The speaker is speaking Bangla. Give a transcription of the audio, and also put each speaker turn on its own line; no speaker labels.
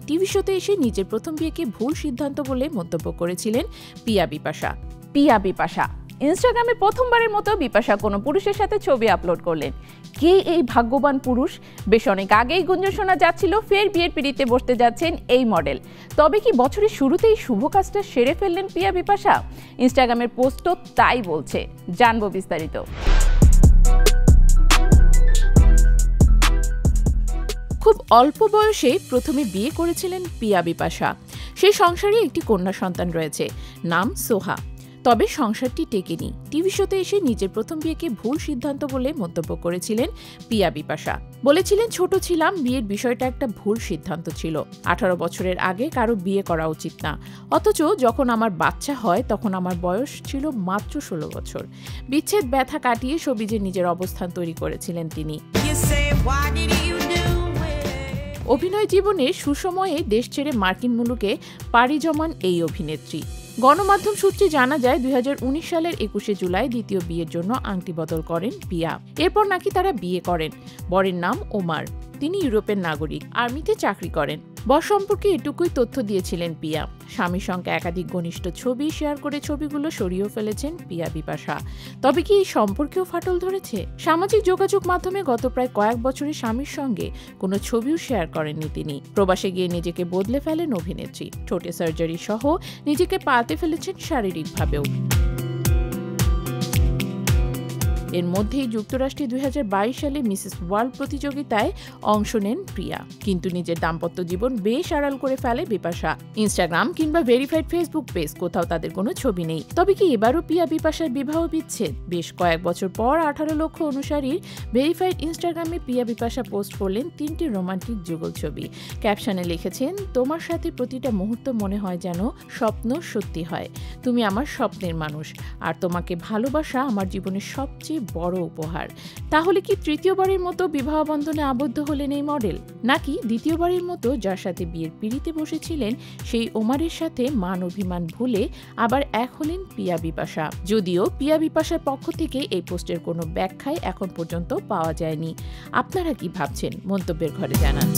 টিভি শোতে এসে নিজের প্রথম বিয়েকে ভুল সিদ্ধান্ত বলে মন্তব্য করেছিলেন পিয়া বিপাশা। ইনস্টাগ্রামে প্রথমবারের মতো বিপাশা কোনো পুরুষের সাথে ছবি আপলোড করলেন। কে এই ভাগ্যবান পুরুষ? বেশ অনেক আগেই গুঞ্জন শোনা যাচ্ছিল ফের বিয়ের পিঁড়িতে বসতে যাচ্ছেন এই মডেল। তবে কি বছরের শুরুতেই শুভ কাজটা সেরে ফেললেন পিয়া বিপাশা? ইনস্টাগ্রামের পোস্টও তাই বলছে, জানবো বিস্তারিত। খুব অল্প বয়সে প্রথমে বিয়ে করেছিলেন পিয়া বিপাশা। সেই সংসারে একটি কন্যা সন্তান রয়েছে, নাম সোহা। তবে সংসারটি টেকেনি। টিভি শোতে এসে নিজের প্রথম বিয়েকে ভুল সিদ্ধান্ত বলে মন্তব্য করেছিলেন পিয়া বিপাশা। বলেছিলেন, ছোট ছিলাম, বিয়ের বিষয়টা একটা ভুল সিদ্ধান্ত ছিল। 18 বছরের আগে কারো বিয়ে করা উচিত না। অথচ যখন আমার বাচ্চা হয় তখন আমার বয়স ছিল মাত্র 16 বছর। বিচ্ছেদ ব্যথা কাটিয়ে সবিজে নিজের অবস্থান তৈরি করেছিলেন তিনি। অভিনয় জীবনের সুসময়ে দেশ ছেড়ে মার্কিন মুলুকে পাড়ি জমান এই অভিনেত্রী। গণমাধ্যম সূত্রে জানা যায় 2019 সালের 21শে জুলাই দ্বিতীয় বিয়ের জন্য আংটি বদল করেন পিয়া। এরপর নাকি তারা বিয়ে করেন। বরের নাম ওমার। তিনি ইউরোপের নাগরিক, আর্মিতে চাকরি করেন। বর সম্পর্কে এটুকুই তথ্য দিয়েছিলেন পিয়া। স্বামীর সঙ্গে একাধিক ঘনিষ্ঠ ছবি শেয়ার করে ছবিগুলো সরিয়েও ফেলেছেন পিয়া বিপাশা। তবে কি এই সম্পর্কেও ফাটল ধরেছে? সামাজিক যোগাযোগ মাধ্যমে গত প্রায় কয়েক বছরে স্বামীর সঙ্গে কোনো ছবিও শেয়ার করেননি তিনি। প্রবাসে গিয়ে নিজেকে বদলে ফেলেন অভিনেত্রী। ঠোঁটে সার্জারি সহ নিজেকে পাল্টে ফেলেছেন শারীরিকভাবেও। এর মধ্যেই যুক্তরাষ্ট্রে 2022 সালে মিসেস ওয়ার্ল্ড প্রতিযোগিতায় অংশ নেন প্রিয়া। কিন্তু নিজের দাম্পত্য জীবন বেশ আড়াল করে ফেলে বিপাশা। ইনস্টাগ্রাম কিংবা ভেরিফাইড ফেসবুক পেজ, কোথাও তাদের কোনো ছবি নেই। তবে কি এবারও পিয়া বিপাশার বিবাহ বিচ্ছেদ? বেশ কয়েক বছর পর 18 লক্ষ অনুসারীর ভেরিফাইড ইনস্টাগ্রামে পিয়া বিপাশা পোস্ট করলেন 3টি রোমান্টিক যুগল ছবি। ক্যাপশনে লিখেছেন, তোমার সাথে প্রতিটা মুহূর্ত মনে হয় যেন স্বপ্ন সত্যি হয়। তুমি আমার স্বপ্নের মানুষ, আর তোমাকে ভালোবাসা আমার জীবনের সবচেয়ে বড় উপহার। তাহলে কি তৃতীয়বারের মতো বিবাহ বন্ধনে আবদ্ধ হলেন এই মডেল? নাকি দ্বিতীয়বারের মতো যার সাথে বিয়ের পিঁড়িতে বসেছিলেন সেই ওমারের সাথে মান অভিমান ভুলে আবার এক হলেন পিয়া বিপাশা? যদিও পিয়া বিপাশার পক্ষ থেকে এই পোস্টের কোনো ব্যাখ্যাই এখন পর্যন্ত পাওয়া যায়নি। আপনারা কি ভাবছেন? মন্তব্যের ঘরে জানান।